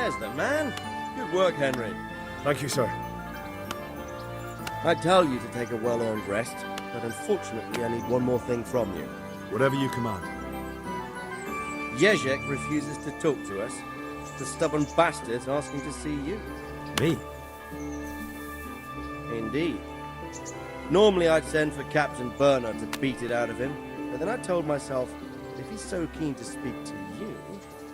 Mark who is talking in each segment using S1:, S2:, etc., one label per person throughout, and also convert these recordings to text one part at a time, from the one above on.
S1: There's the man. Good work, Henry.
S2: Thank you, sir.
S1: I tell you to take a well-earned rest, but unfortunately I need one more thing from you.
S2: Whatever you command.
S1: Jezek refuses to talk to us. The stubborn bastard's asking to see you.
S2: Me?
S1: Indeed. Normally I'd send for Captain Bernard to beat it out of him, but then I told myself, if he's so keen to speak to you...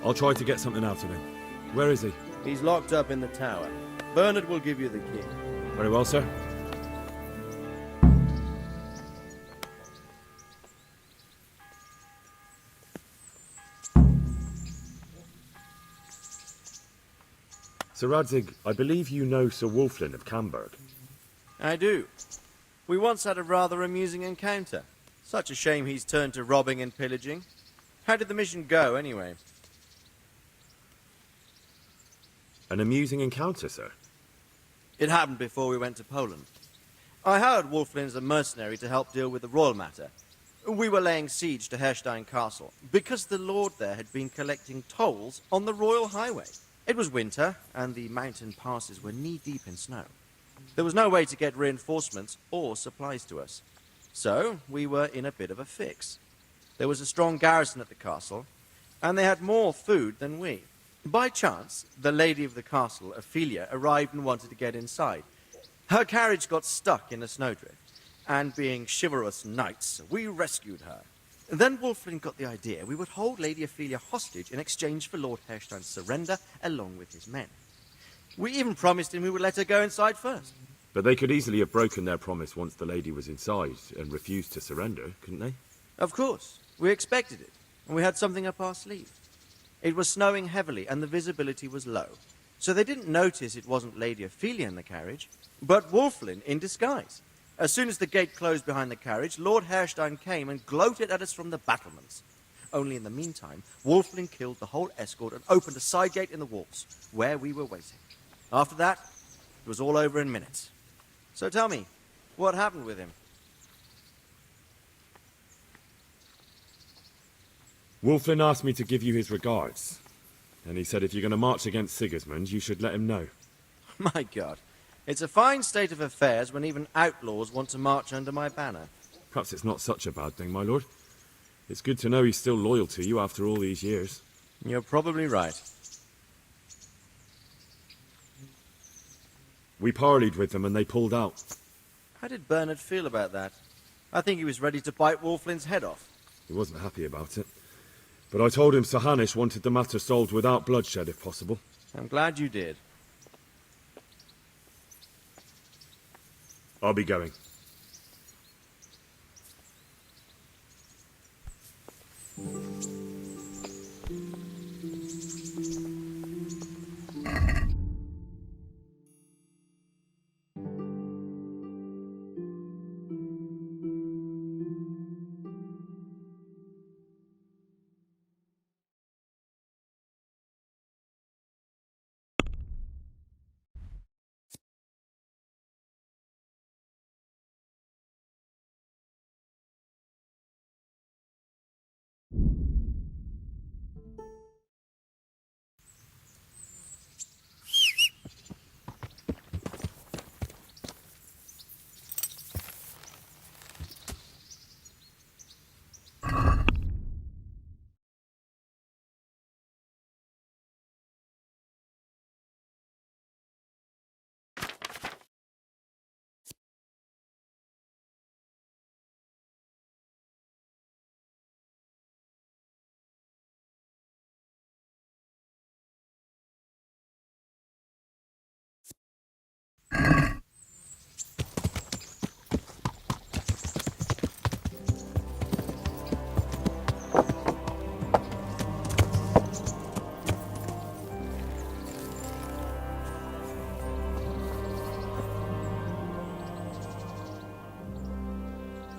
S2: I'll try to get something out of him. Where is he?
S1: He's locked up in the tower. Bernard will give you the key.
S2: Very well, sir. Sir Radzig, I believe you know Sir Wulflin of Camberg.
S1: I do. We once had a rather amusing encounter. Such a shame he's turned to robbing and pillaging. How did the mission go, anyway?
S2: An amusing encounter, sir?
S1: It happened before we went to Poland. I hired Wulflin as a mercenary to help deal with the royal matter. We were laying siege to Herstein Castle, because the lord there had been collecting tolls on the royal highway. It was winter, and the mountain passes were knee-deep in snow. There was no way to get reinforcements or supplies to us. So, we were in a bit of a fix. There was a strong garrison at the castle, and they had more food than we. By chance, the lady of the castle, Ophelia, arrived and wanted to get inside. Her carriage got stuck in a snowdrift, and being chivalrous knights, we rescued her. Then Wulflin got the idea we would hold Lady Ophelia hostage in exchange for Lord Herstein's surrender along with his men. We even promised him we would let her go inside first.
S2: But they could easily have broken their promise once the lady was inside and refused to surrender, couldn't they?
S1: Of course. We expected it, and we had something up our sleeve. It was snowing heavily, and the visibility was low. So they didn't notice it wasn't Lady Ophelia in the carriage, but Wulflin in disguise. As soon as the gate closed behind the carriage, Lord Herstein came and gloated at us from the battlements. Only in the meantime, Wulflin killed the whole escort and opened a side gate in the walls, where we were waiting. After that, it was all over in minutes. So tell me, what happened with him?
S2: Wulflin asked me to give you his regards. And he said if you're going to march against Sigismund, you should let him know.
S1: My God. It's a fine state of affairs when even outlaws want to march under my banner.
S2: Perhaps it's not such a bad thing, my lord. It's good to know he's still loyal to you after all these years.
S1: You're probably right.
S2: We parleyed with them and they pulled out.
S1: How did Bernard feel about that? I think he was ready to bite Wulflin's head off.
S2: He wasn't happy about it. But I told him Sir Hanush wanted the matter solved without bloodshed if possible.
S1: I'm glad you did.
S2: I'll be going.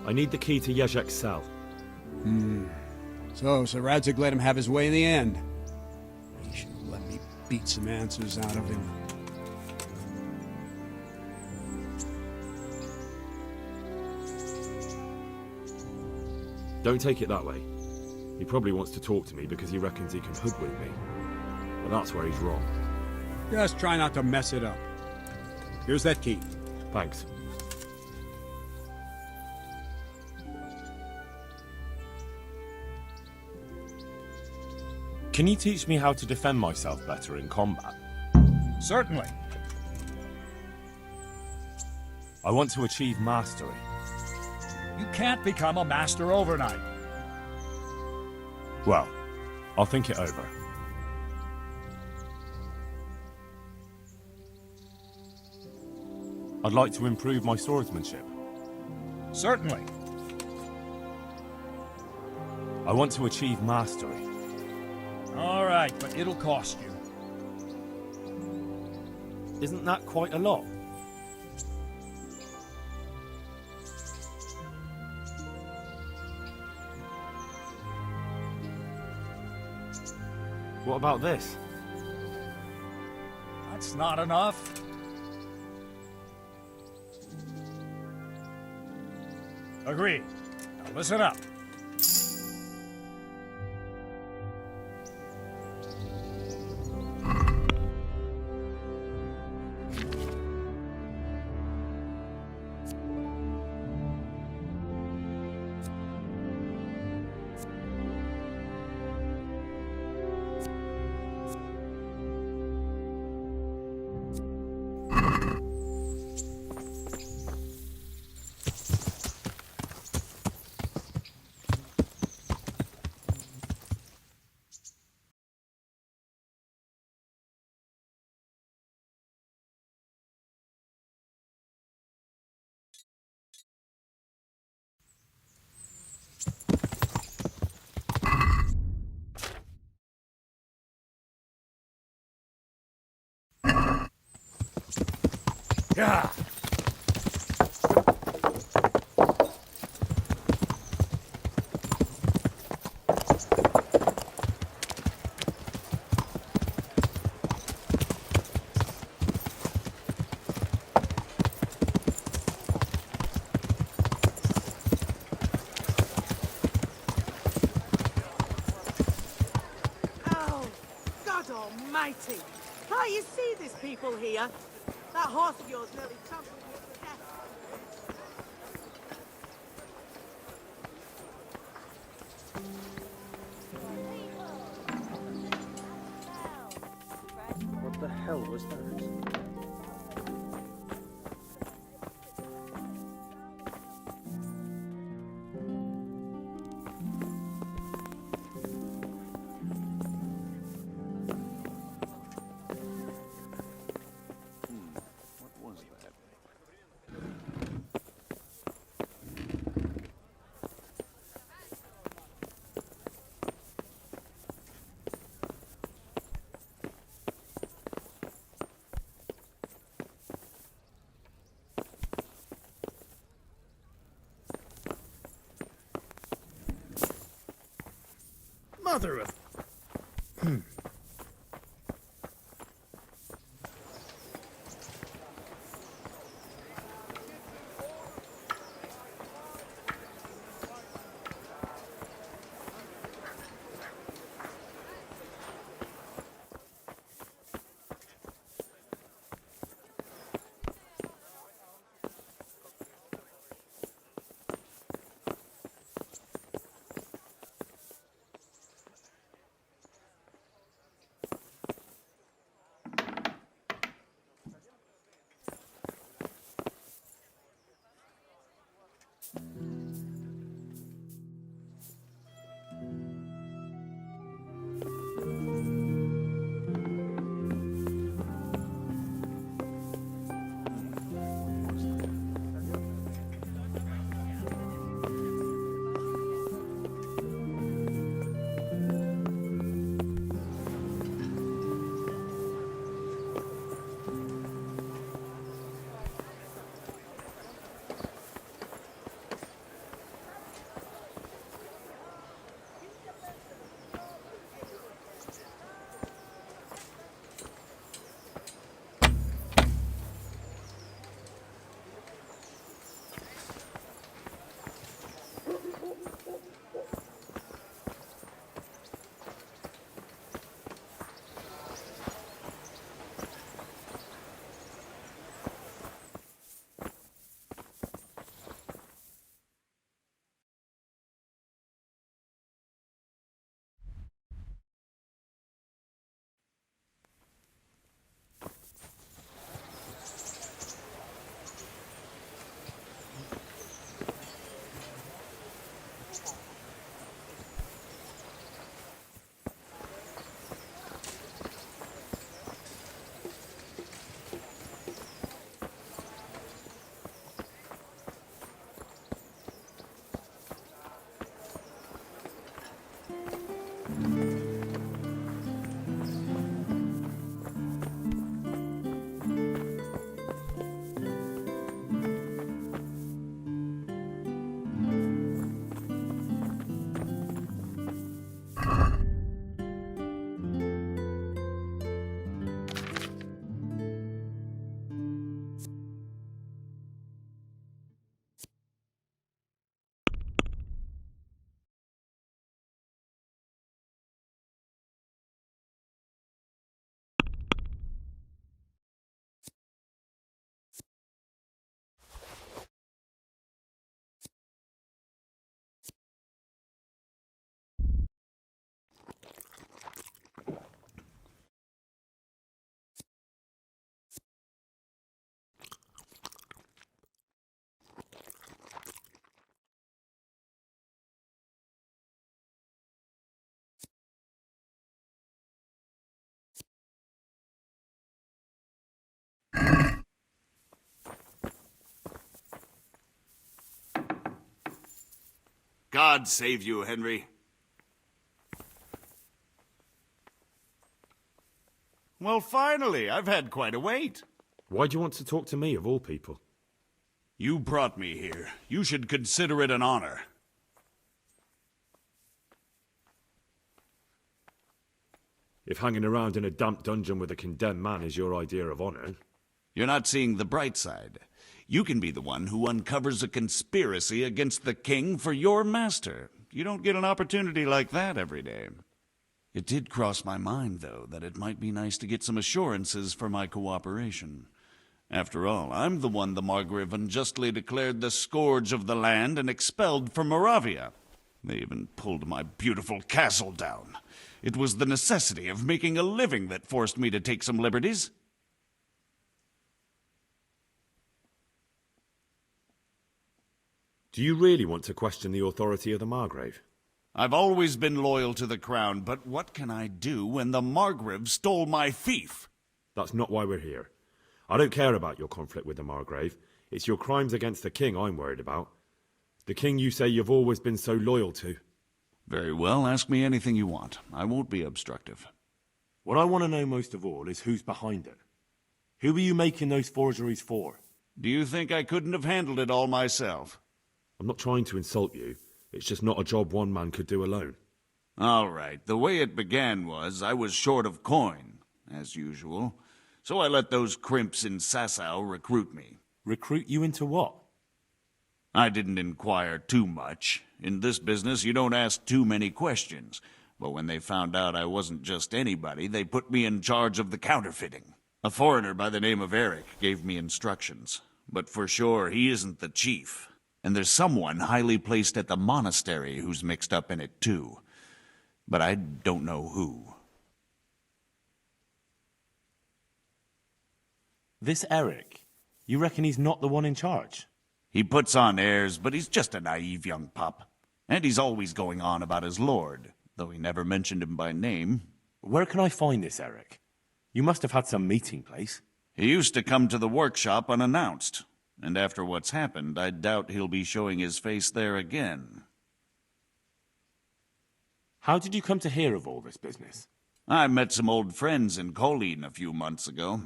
S2: I need the key to Jezek's cell.
S3: So Radzig let him have his way in the end. He should have let me beat some answers out of him.
S2: Don't take it that way. He probably wants to talk to me because he reckons he can hoodwink me. But that's where he's wrong.
S3: Just try not to mess it up. Here's that key.
S2: Thanks. Can you teach me how to defend myself better in combat?
S4: Certainly.
S2: I want to achieve mastery.
S4: You can't become a master overnight.
S2: Well, I'll think it over. I'd like to improve my swordsmanship.
S4: Certainly.
S2: I want to achieve mastery.
S4: All right, but it'll cost you.
S2: Isn't that quite a lot? What about this?
S4: That's not enough. Agreed. Now listen up.
S2: Yeah.
S5: Oh, God almighty! Can't you see there's people here? That horse of yours nearly trampled me to death.
S1: What the hell was that? Mother of...
S6: God save you, Henry. Well, finally, I've had quite a wait.
S2: Why do you want to talk to me, of all people?
S6: You brought me here. You should consider it an honor.
S2: If hanging around in a damp dungeon with a condemned man is your idea of honor...
S6: You're not seeing the bright side. You can be the one who uncovers a conspiracy against the king for your master. You don't get an opportunity like that every day. It did cross my mind, though, that it might be nice to get some assurances for my cooperation. After all, I'm the one the Margrave unjustly declared the scourge of the land and expelled from Moravia. They even pulled my beautiful castle down. It was the necessity of making a living that forced me to take some liberties.
S2: Do you really want to question the authority of the Margrave?
S6: I've always been loyal to the crown, but what can I do when the Margrave stole my fief?
S2: That's not why we're here. I don't care about your conflict with the Margrave. It's your crimes against the king I'm worried about. The king you say you've always been so loyal to.
S6: Very well, ask me anything you want. I won't be obstructive.
S2: What I want to know most of all is who's behind it. Who are you making those forgeries for?
S6: Do you think I couldn't have handled it all myself?
S2: I'm not trying to insult you. It's just not a job one man could do alone.
S6: All right, the way it began was I was short of coin, as usual. So I let those crimps in Sasau recruit me.
S2: Recruit you into what?
S6: I didn't inquire too much. In this business, you don't ask too many questions. But when they found out I wasn't just anybody, they put me in charge of the counterfeiting. A foreigner by the name of Eric gave me instructions. But for sure, he isn't the chief. And there's someone highly placed at the monastery who's mixed up in it too. But I don't know who.
S2: This Eric, you reckon he's not the one in charge?
S6: He puts on airs, but he's just a naive young pup. And he's always going on about his lord, though he never mentioned him by name.
S2: Where can I find this Eric? You must have had some meeting place.
S6: He used to come to the workshop unannounced. And after what's happened, I doubt he'll be showing his face there again.
S2: How did you come to hear of all this business?
S6: I met some old friends in Colleen a few months ago,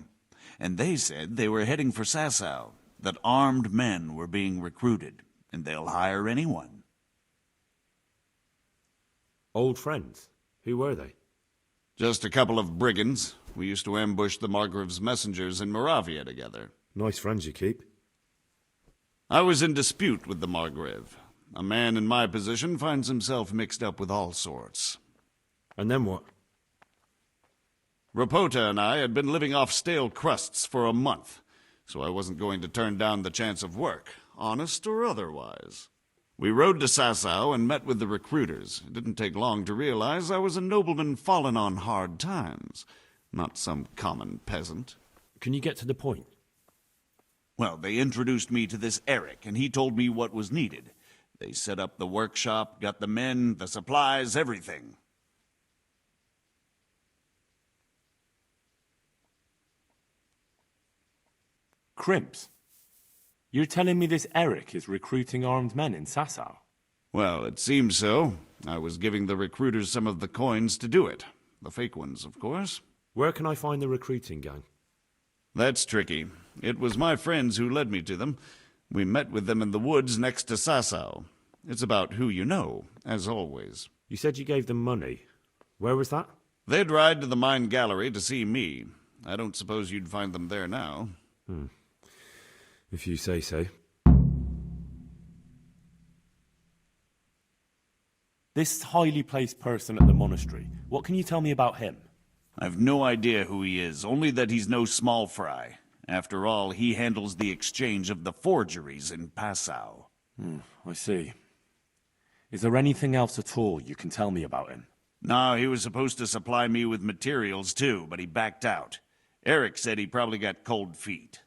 S6: and they said they were heading for Sasau, that armed men were being recruited, and they'll hire anyone.
S2: Old friends? Who were they?
S6: Just a couple of brigands. We used to ambush the Margrave's messengers in Moravia together.
S2: Nice friends you keep.
S6: I was in dispute with the Margrave. A man in my position finds himself mixed up with all sorts.
S2: And then what?
S6: Rapota and I had been living off stale crusts for a month, so I wasn't going to turn down the chance of work, honest or otherwise. We rode to Sasau and met with the recruiters. It didn't take long to realize I was a nobleman fallen on hard times, not some common peasant.
S2: Can you get to the point?
S6: Well, they introduced me to this Eric, and he told me what was needed. They set up the workshop, got the men, the supplies, everything.
S2: Crimps? You're telling me this Eric is recruiting armed men in Sasau?
S6: Well, it seems so. I was giving the recruiters some of the coins to do it. The fake ones, of course.
S2: Where can I find the recruiting gang?
S6: That's tricky. It was my friends who led me to them. We met with them in the woods next to Sasau. It's about who you know, as always.
S2: You said you gave them money. Where was that?
S6: They'd ride to the mine gallery to see me. I don't suppose you'd find them there now.
S2: If you say so. This highly placed person at the monastery, what can you tell me about him?
S6: I've no idea who he is, only that he's no small fry. After all, he handles the exchange of the forgeries in Passau.
S2: I see. Is there anything else at all you can tell me about him?
S6: No, he was supposed to supply me with materials too, but he backed out. Eric said he probably got cold feet.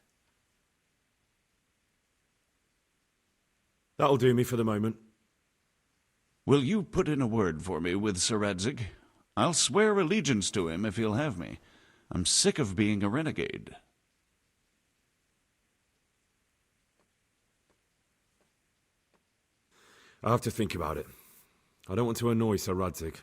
S2: That'll do me for the moment.
S6: Will you put in a word for me with Sir Radzig? I'll swear allegiance to him if he'll have me. I'm sick of being a renegade.
S2: I'll have to think about it. I don't want to annoy Sir Radzig.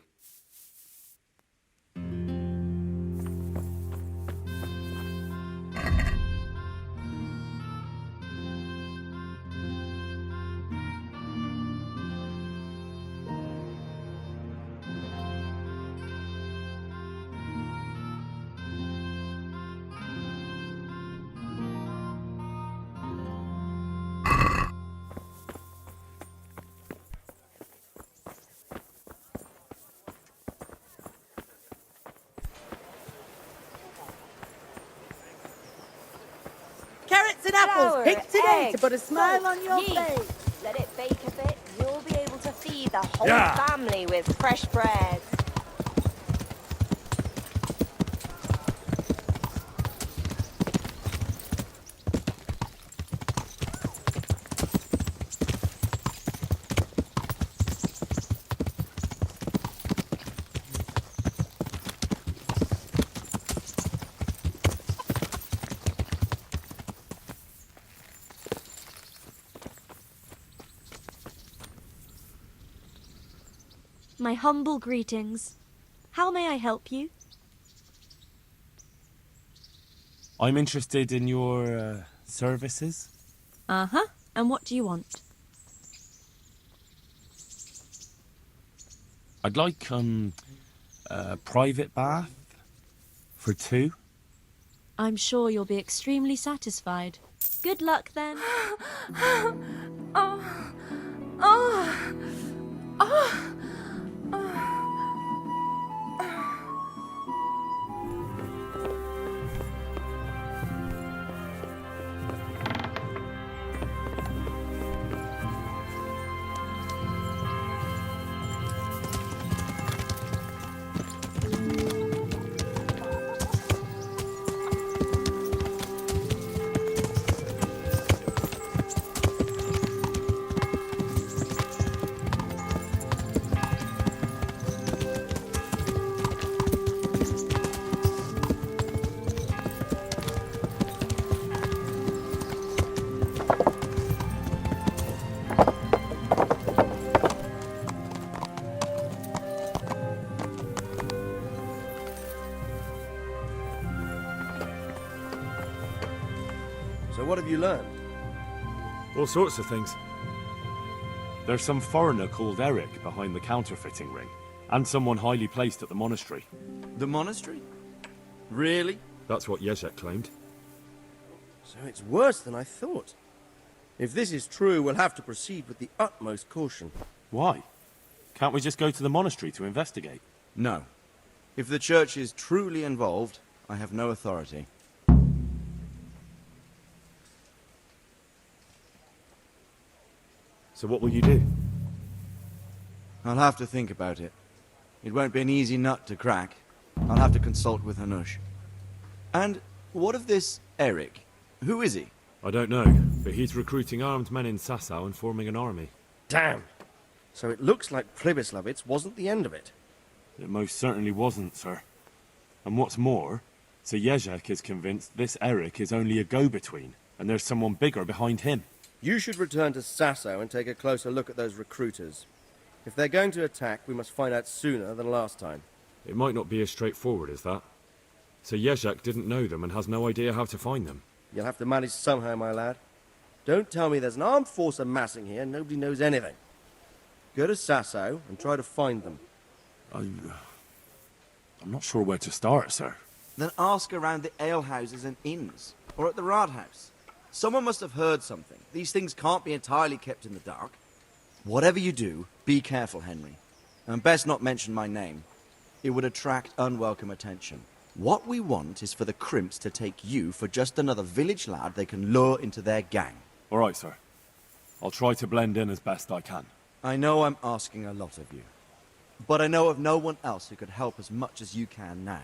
S5: Carrots and apples
S7: Flour,
S5: picked today to
S7: eggs,
S5: put a smile
S7: salt,
S5: on your
S7: yeast.
S5: face.
S7: Let it bake a bit. You'll be able to feed the whole
S4: Yeah.
S7: family with fresh bread.
S8: My humble greetings. How may I help you?
S9: I'm interested in your services.
S8: Uh-huh. And what do you want?
S9: I'd like a private bath for 2.
S8: I'm sure you'll be extremely satisfied. Good luck then.
S1: So what have you learned?
S2: All sorts of things.
S9: There's some foreigner called Eric behind the counterfeiting ring, and someone highly placed at the monastery.
S1: The monastery? Really?
S2: That's what Jezek claimed.
S1: So it's worse than I thought. If this is true, we'll have to proceed with the utmost caution.
S9: Why? Can't we just go to the monastery to investigate?
S1: No. If the church is truly involved, I have no authority.
S2: So what will you do?
S1: I'll have to think about it. It won't be an easy nut to crack. I'll have to consult with Hanush. And what of this Eric? Who is he?
S2: I don't know, but he's recruiting armed men in Sasau and forming an army.
S1: Damn. So it looks like Pribyslavitz wasn't the end of it.
S9: It most certainly wasn't, sir. And what's more, Sir Jezek is convinced this Eric is only a go-between, and there's someone bigger behind him.
S1: You should return to Sasau and take a closer look at those recruiters. If they're going to attack, we must find out sooner than last time.
S2: It might not be as straightforward as that. Sir Jezek didn't know them and has no idea how to find them.
S1: You'll have to manage somehow, my lad. Don't tell me there's an armed force amassing here and nobody knows anything. Go to Sasau and try to find them.
S9: I'm not sure where to start, sir.
S1: Then ask around the alehouses and inns, or at the Rathaus. Someone must have heard something. These things can't be entirely kept in the dark. Whatever you do, be careful, Henry. And best not mention my name. It would attract unwelcome attention. What we want is for the crimps to take you for just another village lad they can lure into their gang.
S9: All right, sir. I'll try to blend in as best I can.
S1: I know I'm asking a lot of you. But I know of no one else who could help as much as you can now.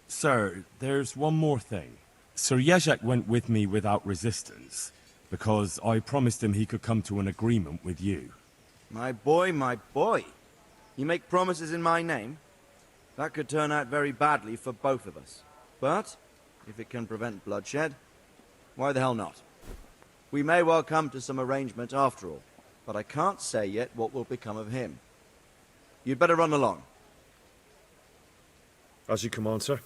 S9: Sir, there's one more thing. Sir Jezek went with me without resistance, because I promised him he could come to an agreement with you.
S1: My boy, my boy. You make promises in my name? That could turn out very badly for both of us. But, if it can prevent bloodshed, why the hell not? We may well come to some arrangement after all, but I can't say yet what will become of him. You'd better run along.
S2: As you command, sir.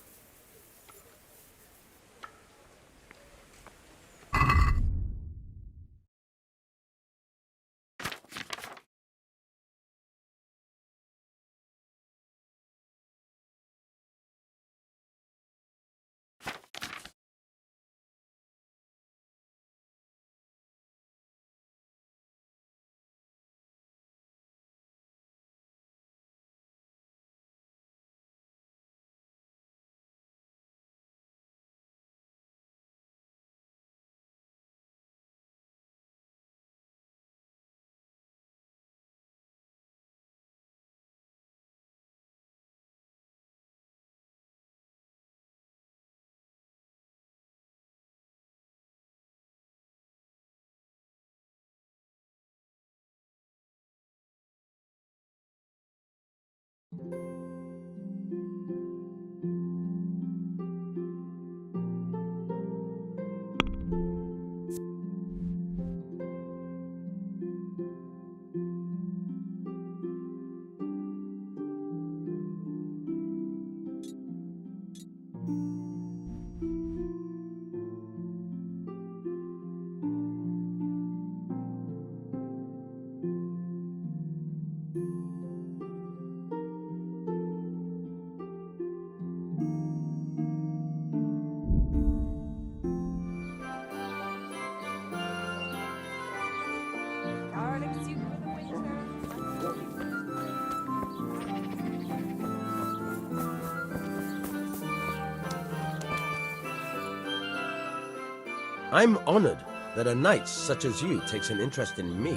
S10: I'm honored that a knight such as you takes an interest in me.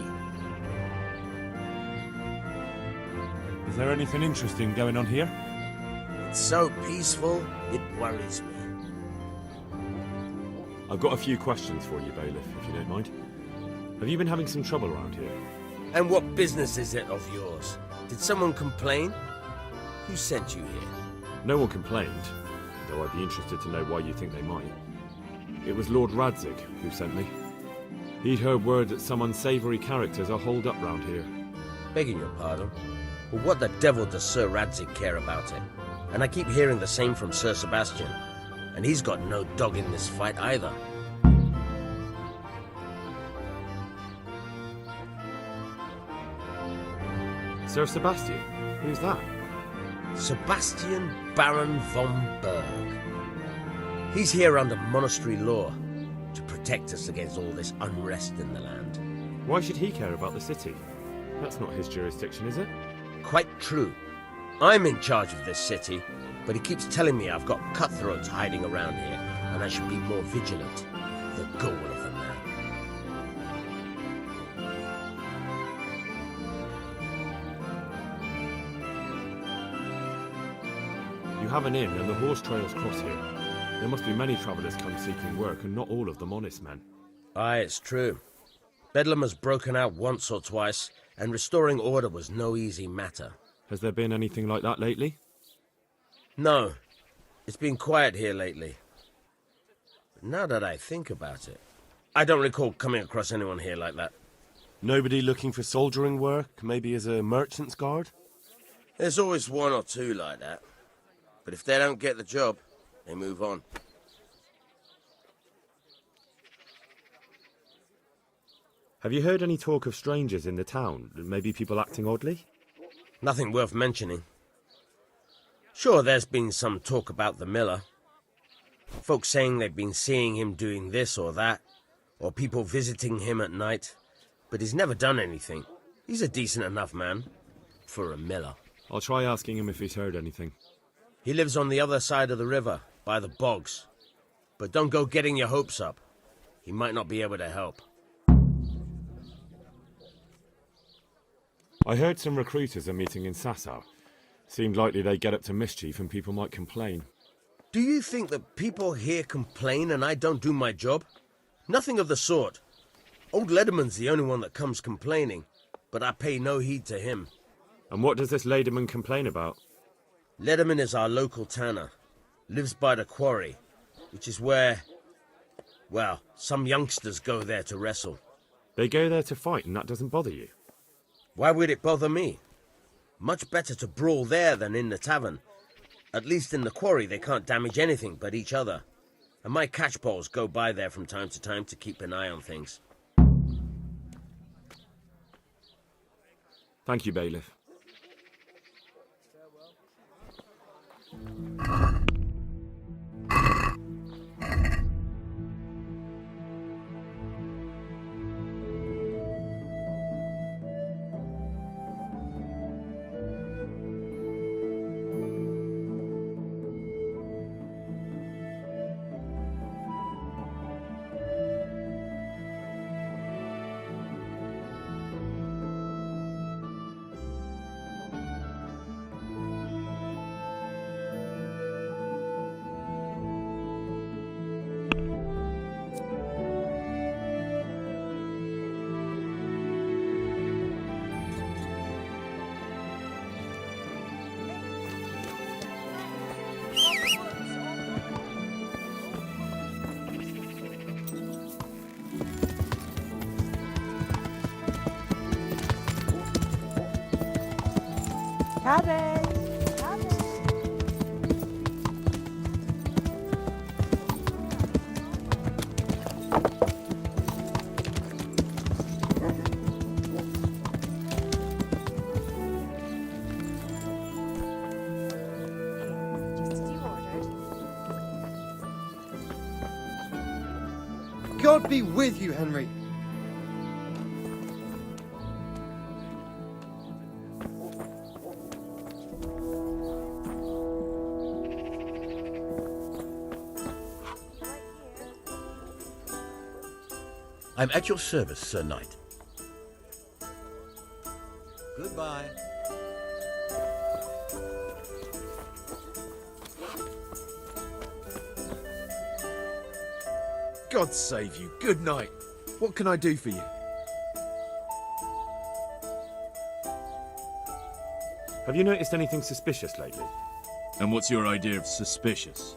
S9: Is there anything interesting going on here?
S10: It's so peaceful, it worries me.
S2: I've got a few questions for you, Bailiff, if you don't mind. Have you been having some trouble around here?
S10: And what business is it of yours? Did someone complain? Who sent you here?
S2: No one complained, though I'd be interested to know why you think they might. It was Lord Radzig who sent me. He'd heard word that some unsavoury characters are holed up round here.
S10: Begging your pardon, but what the devil does Sir Radzig care about it? And I keep hearing the same from Sir Sebastian. And he's got no dog in this fight either.
S2: Sir Sebastian? Who's that?
S10: Sebastian Baron von Berg. He's here under monastery law to protect us against all this unrest in the land.
S2: Why should he care about the city? That's not his jurisdiction, is it?
S10: Quite true. I'm in charge of this city, but he keeps telling me I've got cutthroats hiding around here, and I should be more vigilant. The goal of the man.
S2: You have an inn and the horse trails cross here. There must be many travellers come seeking work, and not all of them honest men.
S10: Aye, it's true. Bedlam has broken out once or twice, and restoring order was no easy matter.
S2: Has there been anything like that lately?
S10: No. It's been quiet here lately. But now that I think about it, I don't recall coming across anyone here like that.
S11: Nobody looking for soldiering work, maybe as a merchant's guard?
S10: There's always one or two like that. But if they don't get the job, they move on.
S2: Have you heard any talk of strangers in the town? Maybe people acting oddly?
S10: Nothing worth mentioning. Sure, there's been some talk about the miller. Folks saying they've been seeing him doing this or that, or people visiting him at night. But he's never done anything. He's a decent enough man. For a miller.
S2: I'll try asking him if he's heard anything.
S10: He lives on the other side of the river, by the bogs. But don't go getting your hopes up. He might not be able to help.
S2: I heard some recruiters are meeting in Sasau. Seemed likely they get up to mischief and people might complain.
S10: Do you think that people here complain and I don't do my job? Nothing of the sort. Old Lederman's the only one that comes complaining, but I pay no heed to him.
S2: And what does this Lederman complain about?
S10: Lederman is our local tanner. Lives by the quarry, which is where Well, some youngsters go there to wrestle.
S9: They go there to fight, and that doesn't bother you?
S10: Why would it bother me? Much better to brawl there than in the tavern. At least in the quarry they can't damage anything but each other. And my catchpoles go by there from time to keep an eye on things.
S9: Thank you, Bailiff.
S1: God be with you, Henry.
S12: I'm at your service, Sir Knight.
S1: Goodbye.
S13: God save you. Good night. What can I do for you?
S9: Have you noticed anything suspicious lately?
S14: And what's your idea of suspicious?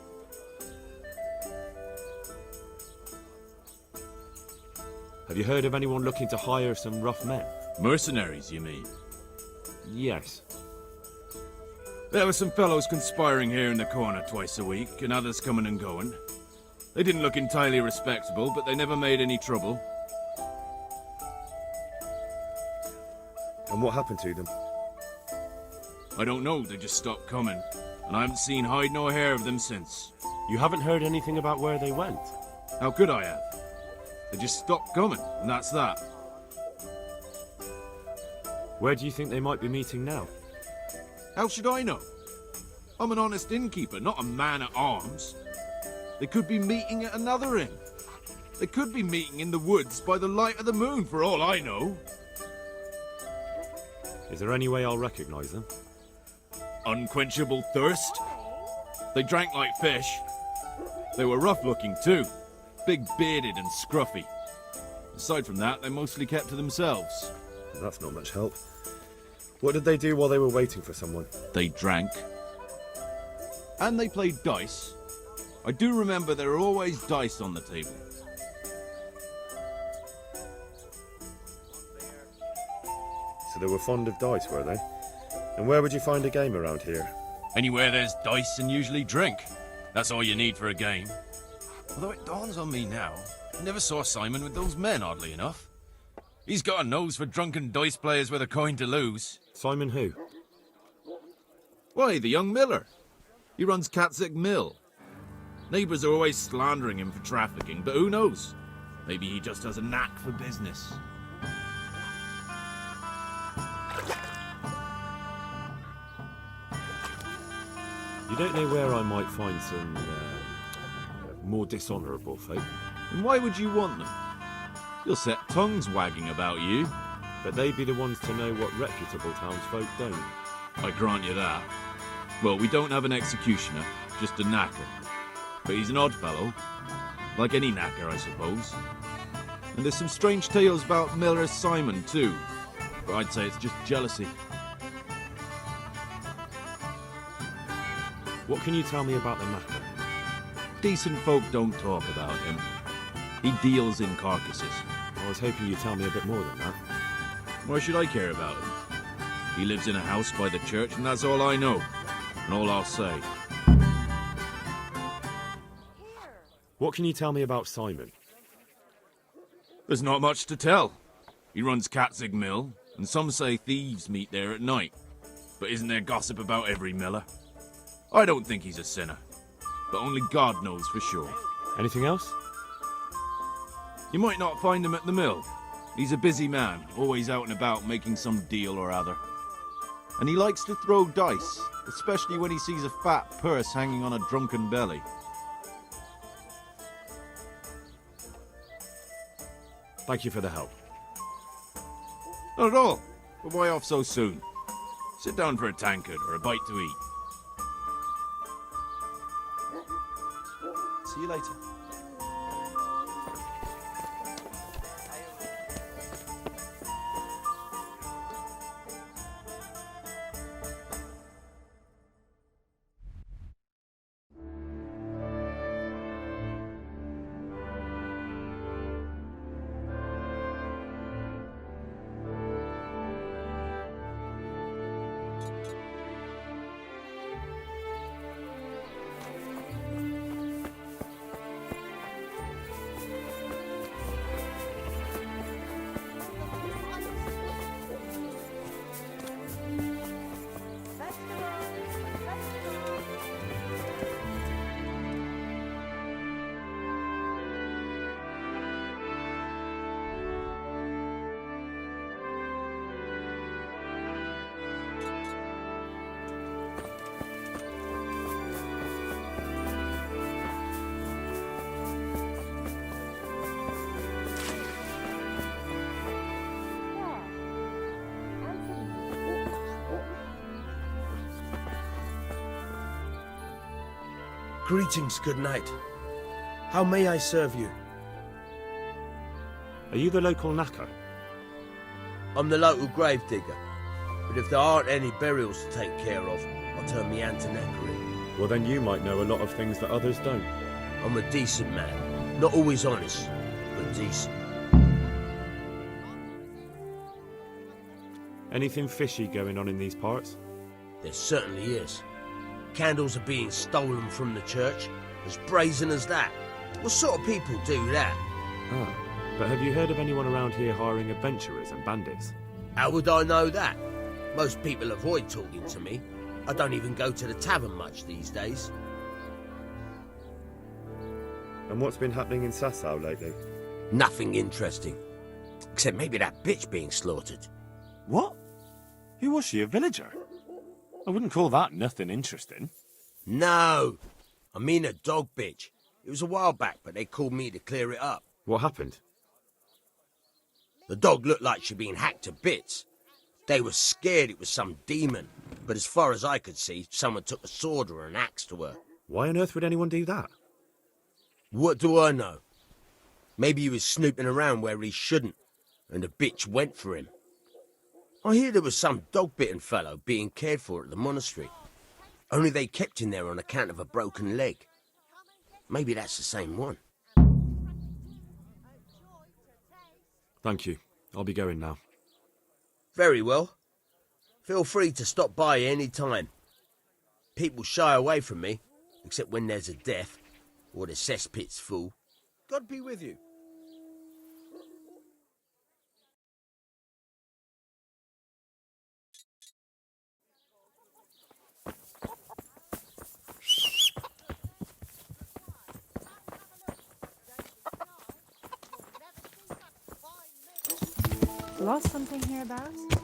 S9: Have you heard of anyone looking to hire some rough men?
S14: Mercenaries, you mean?
S9: Yes.
S14: There were some fellows conspiring here in the corner twice a week, and others coming and going. They didn't look entirely respectable, but they never made any trouble.
S9: And what happened to them?
S14: I don't know, they just stopped coming, and I haven't seen hide nor hair of them since.
S9: You haven't heard anything about where they went?
S14: How could I have? They just stopped coming, and that's that.
S9: Where do you think they might be meeting now?
S14: How should I know? I'm an honest innkeeper, not a man at arms. They could be meeting at another inn. They could be meeting in the woods by the light of the moon, for all I know.
S9: Is there any way I'll recognize them?
S14: Unquenchable thirst. They drank like fish. They were rough-looking too. Big-bearded and scruffy. Aside from that, they mostly kept to themselves.
S9: That's not much help. What did they do while they were waiting for someone?
S14: They drank. And they played dice. I do remember there were always dice on the table.
S9: So they were fond of dice, were they? And where would you find a game around here?
S14: Anywhere there's dice and usually drink. That's all you need for a game. Although it dawns on me now, I never saw Simon with those men, oddly enough. He's got a nose for drunken dice players with a coin to lose.
S9: Simon who?
S14: Why, the young miller. He runs Katzig Mill. Neighbours are always slandering him for trafficking, but who knows? Maybe he just has a knack for business.
S9: You don't know where I might find some more dishonourable folk?
S14: And why would you want them? You'll set tongues wagging about you.
S9: But they'd be the ones to know what reputable townsfolk don't.
S14: I grant you that. Well, we don't have an executioner, just a knacker. But he's an odd fellow. Like any knacker, I suppose. And there's some strange tales about Miller Simon, too. But I'd say it's just jealousy.
S9: What can you tell me about the knacker?
S14: Decent folk don't talk about him. He deals in carcasses.
S2: I was hoping you'd tell me a bit more than that.
S14: Why should I care about him? He lives in a house by the church, and that's all I know. And all I'll say.
S2: What can you tell me about Simon?
S14: There's not much to tell. He runs Katzig Mill, and some say thieves meet there at night. But isn't there gossip about every miller? I don't think he's a sinner. But only God knows for sure.
S2: Anything else?
S14: You might not find him at the mill. He's a busy man, always out and about making some deal or other. And he likes to throw dice, especially when he sees a fat purse hanging on a drunken belly.
S2: Thank you for the help.
S14: Not at all. But why off so soon? Sit down for a tankard or a bite to eat.
S1: See you later.
S10: Greetings, good night. How may I serve you?
S2: Are you the local knacker?
S10: I'm the local gravedigger. But if there aren't any burials to take care of, I'll turn me hand to knackery.
S2: Well, then you might know a lot of things that others don't.
S10: I'm a decent man. Not always honest, but decent.
S2: Anything fishy going on in these parts?
S10: There certainly is. Candles are being stolen from the church, as brazen as that. What sort of people do that?
S2: Ah, but have you heard of anyone around here hiring adventurers and bandits?
S10: How would I know that? Most people avoid talking to me. I don't even go to the tavern much these days.
S2: And what's been happening in Sasau lately?
S10: Nothing interesting. Except maybe that bitch being slaughtered.
S9: What? Who was she, a villager? I wouldn't call that nothing interesting.
S10: No! I mean a dog bitch. It was a while back, but they called me to clear it up.
S2: What happened?
S10: The dog looked like she'd been hacked to bits. They were scared it was some demon, but as far as I could see, someone took a sword or an axe to her.
S2: Why on earth would anyone do that?
S10: What do I know? Maybe he was snooping around where he shouldn't, and the bitch went for him. I hear there was some dog-bitten fellow being cared for at the monastery. Only they kept him there on account of a broken leg. Maybe that's the same one.
S2: Thank you. I'll be going now.
S10: Very well. Feel free to stop by any time. People shy away from me, except when there's a death, or the cesspit's full. God be with you.
S15: Lost something hereabouts?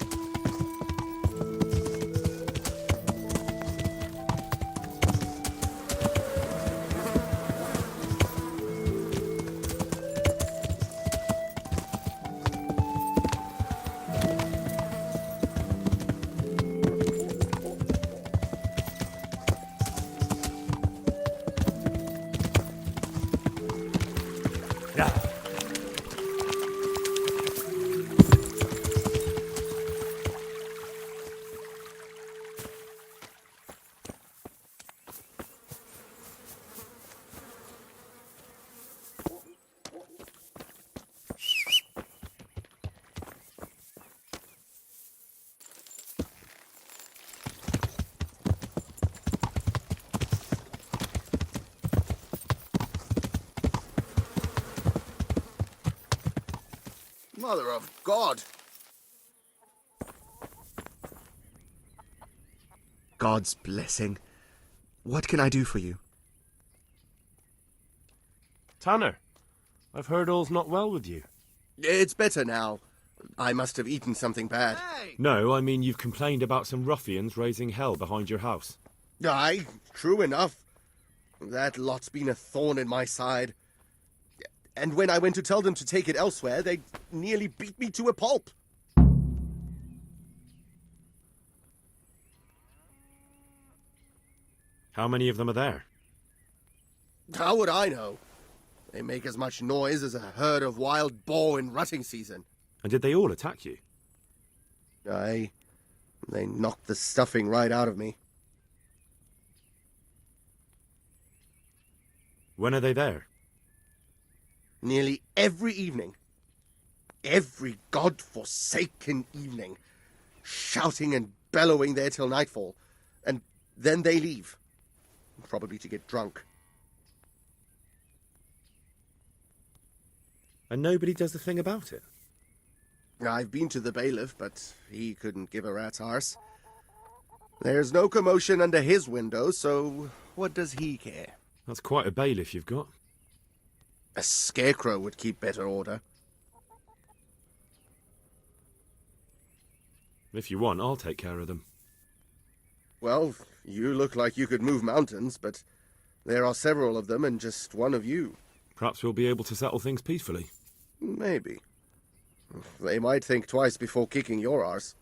S16: Mother of God!
S17: God's blessing. What can I do for you?
S11: Tanner, I've heard all's not well with you.
S17: It's better now. I must have eaten something bad.
S2: No, I mean you've complained about some ruffians raising hell behind your house.
S17: Aye, true enough. That lot's been a thorn in my side. And when I went to tell them to take it elsewhere, they nearly beat me to a pulp.
S2: How many of them are there?
S17: How would I know? They make as much noise as a herd of wild boar in rutting season.
S2: And did they all attack you?
S17: Aye. They knocked the stuffing right out of me.
S2: When are they there?
S17: Nearly every evening. Every god-forsaken evening. Shouting and bellowing there till nightfall. And then they leave. Probably to get drunk.
S2: And nobody does a thing about it?
S17: I've been to the bailiff, but he couldn't give a rat's arse. There's no commotion under his window, so what does he care?
S2: That's quite a bailiff you've got.
S17: A scarecrow would keep better order.
S2: If you want, I'll take care of them.
S17: Well, you look like you could move mountains, but there are several of them and just one of you.
S2: Perhaps we'll be able to settle things peacefully.
S17: Maybe. They might think twice before kicking your arse.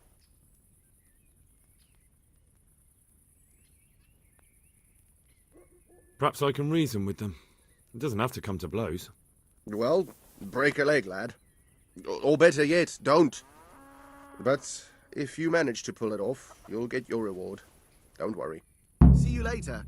S2: Perhaps I can reason with them. It doesn't have to come to blows.
S17: Well, break a leg, lad. Or better yet, don't. But if you manage to pull it off, you'll get your reward. Don't worry. See you later.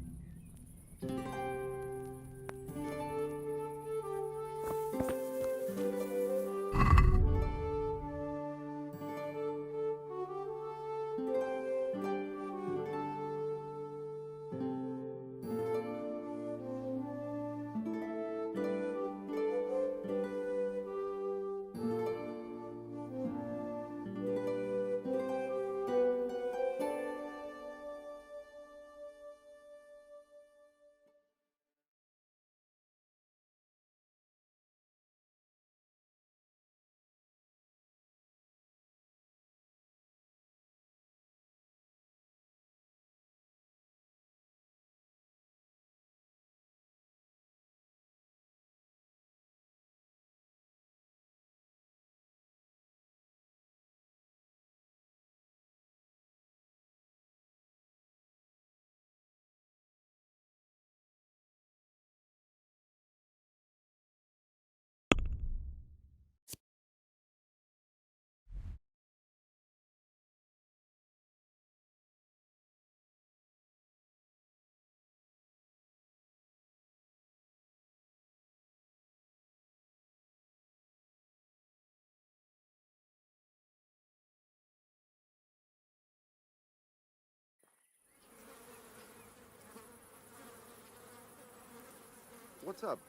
S17: What's up?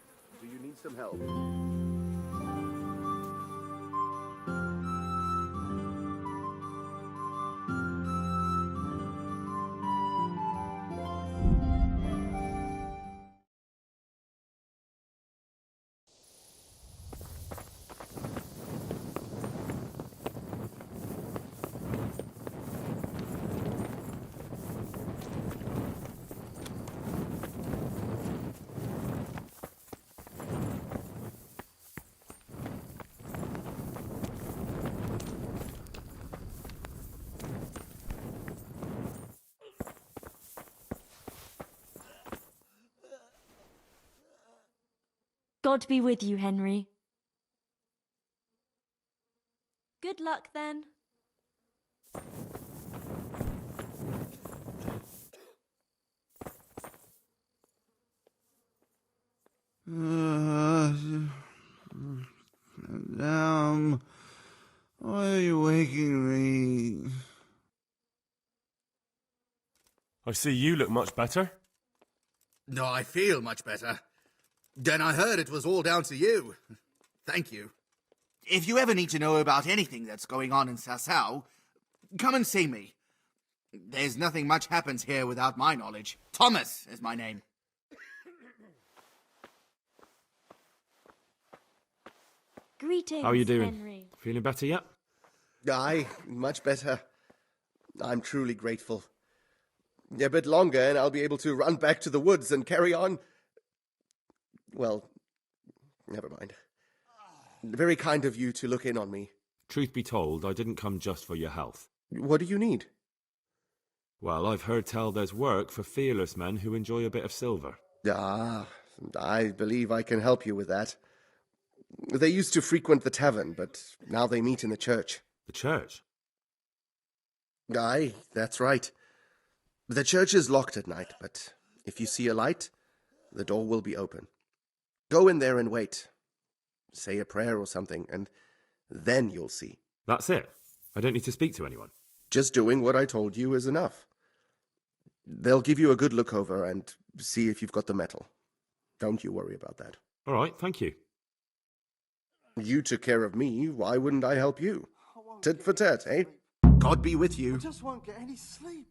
S17: Do you need some help?
S8: God be with you, Henry. Good luck, then.
S18: Damn. Why are you waking me?
S11: I see you look much better.
S16: No, I feel much better. Then I heard it was all down to you. Thank you.
S19: If you ever need to know about anything that's going on in Sasau, come and see me. There's nothing much happens here without my knowledge. Thomas is my name.
S8: Greetings,
S2: How are you doing?
S8: Henry.
S2: Feeling better yet?
S17: Aye, much better. I'm truly grateful. A bit longer and I'll be able to run back to the woods and carry on. Well, never mind. Very kind of you to look in on me.
S2: Truth be told, I didn't come just for your health.
S17: What do you need?
S2: Well, I've heard tell there's work for fearless men who enjoy a bit of silver.
S17: Ah, I believe I can help you with that. They used to frequent the tavern, but now they meet in the church.
S2: The church?
S17: Aye, that's right. The church is locked at night, but if you see a light, the door will be open. Go in there and wait. Say a prayer or something, and then you'll see.
S2: That's it? I don't need to speak to anyone?
S17: Just doing what I told you is enough. They'll give you a good look over and see if you've got the metal. Don't you worry about that.
S2: All right, thank you.
S17: You took care of me, why wouldn't I help you? Tit for tat, eh? God be with you.
S16: I just won't get any sleep.